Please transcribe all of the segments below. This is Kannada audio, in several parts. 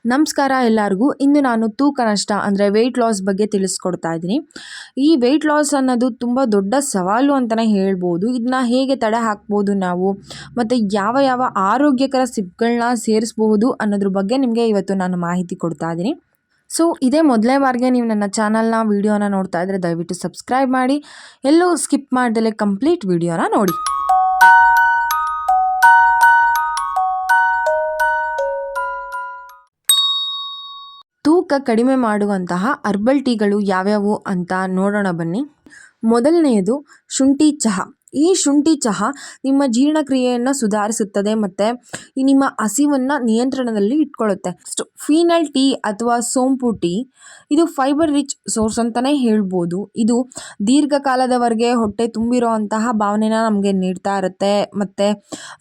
ನಮಸ್ಕಾರ ಎಲ್ಲರಿಗೂ. ಇಂದು ನಾನು ತೂಕ ನಷ್ಟ ಅಂದರೆ ವೆಯ್ಟ್ ಲಾಸ್ ಬಗ್ಗೆ ತಿಳಿಸ್ಕೊಡ್ತಾ ಇದ್ದೀನಿ. ಈ ವೆಯ್ಟ್ ಲಾಸ್ ಅನ್ನೋದು ತುಂಬ ದೊಡ್ಡ ಸವಾಲು ಅಂತಲೇ ಹೇಳ್ಬೋದು. ಇದನ್ನ ಹೇಗೆ ತಡೆ ಹಾಕ್ಬೋದು ನಾವು, ಮತ್ತು ಯಾವ ಯಾವ ಆರೋಗ್ಯಕರ ಸಿಪ್ಗಳನ್ನ ಸೇರಿಸ್ಬಹುದು ಅನ್ನೋದ್ರ ಬಗ್ಗೆ ನಿಮಗೆ ಇವತ್ತು ನಾನು ಮಾಹಿತಿ ಕೊಡ್ತಾ ಇದ್ದೀನಿ. ಸೊ ಇದೇ ಮೊದಲನೇ ಬಾರಿಗೆ ನೀವು ನನ್ನ ಚಾನಲ್ನ ವೀಡಿಯೋನ ನೋಡ್ತಾ ಇದ್ದರೆ ದಯವಿಟ್ಟು ಸಬ್ಸ್ಕ್ರೈಬ್ ಮಾಡಿ, ಎಲ್ಲೂ ಸ್ಕಿಪ್ ಮಾಡ್ದಲೇ ಕಂಪ್ಲೀಟ್ ವೀಡಿಯೋನ ನೋಡಿ. ತೂಕ ಕಡಿಮೆ ಮಾಡುವಂತಹ ಹರ್ಬಲ್ ಟೀಗಳು ಯಾವ್ಯಾವು ಅಂತ ನೋಡೋಣ ಬನ್ನಿ. ಮೊದಲನೆಯದು ಶುಂಠಿ ಚಹಾ. ಈ ಶುಂಠಿ ಚಹಾ ನಿಮ್ಮ ಜೀರ್ಣಕ್ರಿಯೆಯನ್ನು ಸುಧಾರಿಸುತ್ತದೆ ಮತ್ತು ನಿಮ್ಮ ಹಸಿವನ್ನು ನಿಯಂತ್ರಣದಲ್ಲಿ ಇಟ್ಕೊಳ್ಳುತ್ತೆ. ಫೀನಲ್ ಟೀ ಅಥವಾ ಸೋಂಪು ಟೀ, ಇದು ಫೈಬರ್ ರಿಚ್ ಸೋರ್ಸ್ ಅಂತಲೇ ಹೇಳ್ಬೋದು. ಇದು ದೀರ್ಘಕಾಲದವರೆಗೆ ಹೊಟ್ಟೆ ತುಂಬಿರೋ ಅಂತಹ ಭಾವನೆನ ನಮಗೆ ನೀಡ್ತಾ ಇರುತ್ತೆ ಮತ್ತು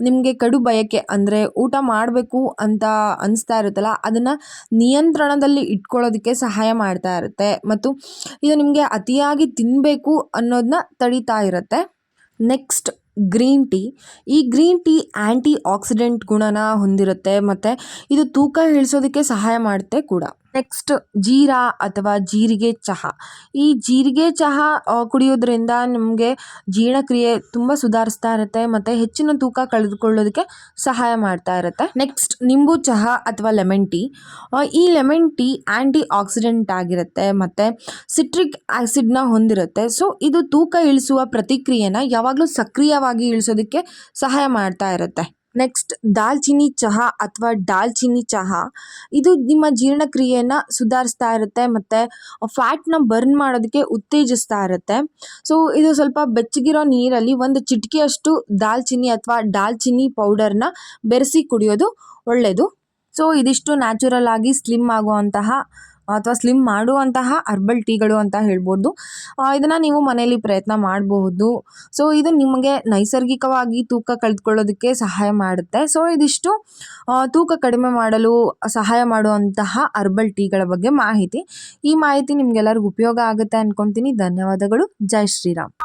ನಿಮಗೆ ಕಡು ಬಯಕೆ ಅಂದರೆ ಊಟ ಮಾಡಬೇಕು ಅಂತ ಅನಿಸ್ತಾ ಇರುತ್ತಲ್ಲ, ಅದನ್ನು ನಿಯಂತ್ರಣದಲ್ಲಿ ಇಟ್ಕೊಳ್ಳೋದಕ್ಕೆ ಸಹಾಯ ಮಾಡ್ತಾ ಇರುತ್ತೆ ಮತ್ತು ಇದು ನಿಮಗೆ ಅತಿಯಾಗಿ ತಿನ್ನಬೇಕು ಅನ್ನೋದನ್ನ ತಡೀತಾ ಇರುತ್ತೆ. Next green tea. ಈ ಗ್ರೀನ್ ಟೀ ಆ್ಯಂಟಿ ಆಕ್ಸಿಡೆಂಟ್ ಗುಣನ ಹೊಂದಿರುತ್ತೆ ಮತ್ತು ಇದು ತೂಕ ಇಳಿಸೋದಕ್ಕೆ ಸಹಾಯ ಮಾಡುತ್ತೆ ಕೂಡ. ನೆಕ್ಸ್ಟ್ ಜೀರಾ ಅಥವಾ ಜೀರಿಗೆ ಚಹಾ. ಈ ಜೀರಿಗೆ ಚಹಾ ಕುಡಿಯೋದ್ರಿಂದ ನಮಗೆ ಜೀರ್ಣಕ್ರಿಯೆ ತುಂಬ ಸುಧಾರಿಸ್ತಾ ಇರುತ್ತೆ ಮತ್ತು ಹೆಚ್ಚಿನ ತೂಕ ಕಳೆದುಕೊಳ್ಳೋದಕ್ಕೆ ಸಹಾಯ ಮಾಡ್ತಾ ಇರುತ್ತೆ. ನೆಕ್ಸ್ಟ್ ನಿಂಬು ಚಹಾ ಅಥವಾ ಲೆಮನ್ ಟೀ. ಈ ಲೆಮನ್ ಟೀ ಆ್ಯಂಟಿ ಆಕ್ಸಿಡೆಂಟ್ ಆಗಿರುತ್ತೆ ಮತ್ತು ಸಿಟ್ರಿಕ್ ಆ್ಯಸಿಡ್ನ ಹೊಂದಿರುತ್ತೆ. ಸೊ ಇದು ತೂಕ ಇಳಿಸುವ ಪ್ರತಿಕ್ರಿಯೆನ ಯಾವಾಗಲೂ ಸಕ್ರಿಯವಾಗಿ ಇಳಿಸೋದಕ್ಕೆ ಸಹಾಯ ಮಾಡ್ತಾ ಇರುತ್ತೆ. ನೆಕ್ಸ್ಟ್ ದಾಲ್ಚಿನ್ನಿ ಚಹಾ ಅಥವಾ ದಾಲ್ಚಿನ್ನಿ ಚಹಾ. ಇದು ನಿಮ್ಮ ಜೀರ್ಣಕ್ರಿಯೆಯನ್ನು ಸುಧಾರಿಸ್ತಾ ಇರುತ್ತೆ ಮತ್ತು ಫ್ಯಾಟ್ನ ಬರ್ನ್ ಮಾಡೋದಕ್ಕೆ ಉತ್ತೇಜಿಸ್ತಾ ಇರುತ್ತೆ. ಸೊ ಇದು ಸ್ವಲ್ಪ ಬೆಚ್ಚಗಿರೋ ನೀರಲ್ಲಿ ಒಂದು ಚಿಟಿಕೆಯಷ್ಟು ದಾಲ್ಚಿನ್ನಿ ಅಥವಾ ದಾಲ್ಚಿನ್ನಿ ಪೌಡರ್ನ ಬೆರೆಸಿ ಕುಡಿಯೋದು ಒಳ್ಳೆಯದು. ಸೊ ಇದಿಷ್ಟು ನ್ಯಾಚುರಲ್ ಆಗಿ ಸ್ಲಿಮ್ ಆಗುವಂತಹ ಅಥವಾ ಸ್ಲಿಮ್ ಮಾಡುವಂತಹ ಹರ್ಬಲ್ ಟೀಗಳು ಅಂತ ಹೇಳ್ಬೋದು. ಇದನ್ನು ನೀವು ಮನೆಯಲ್ಲಿ ಪ್ರಯತ್ನ ಮಾಡಬಹುದು. ಸೊ ಇದು ನಿಮಗೆ ನೈಸರ್ಗಿಕವಾಗಿ ತೂಕ ಕಳೆದುಕೊಳ್ಳೋದಕ್ಕೆ ಸಹಾಯ ಮಾಡುತ್ತೆ. ಸೊ ಇದಿಷ್ಟು ತೂಕ ಕಡಿಮೆ ಮಾಡಲು ಸಹಾಯ ಮಾಡುವಂತಹ ಹರ್ಬಲ್ ಟೀಗಳ ಬಗ್ಗೆ ಮಾಹಿತಿ. ಈ ಮಾಹಿತಿ ನಿಮಗೆಲ್ಲರಿಗೂ ಉಪಯೋಗ ಆಗುತ್ತೆ ಅಂದ್ಕೊತೀನಿ. ಧನ್ಯವಾದಗಳು. ಜೈ ಶ್ರೀರಾಮ್.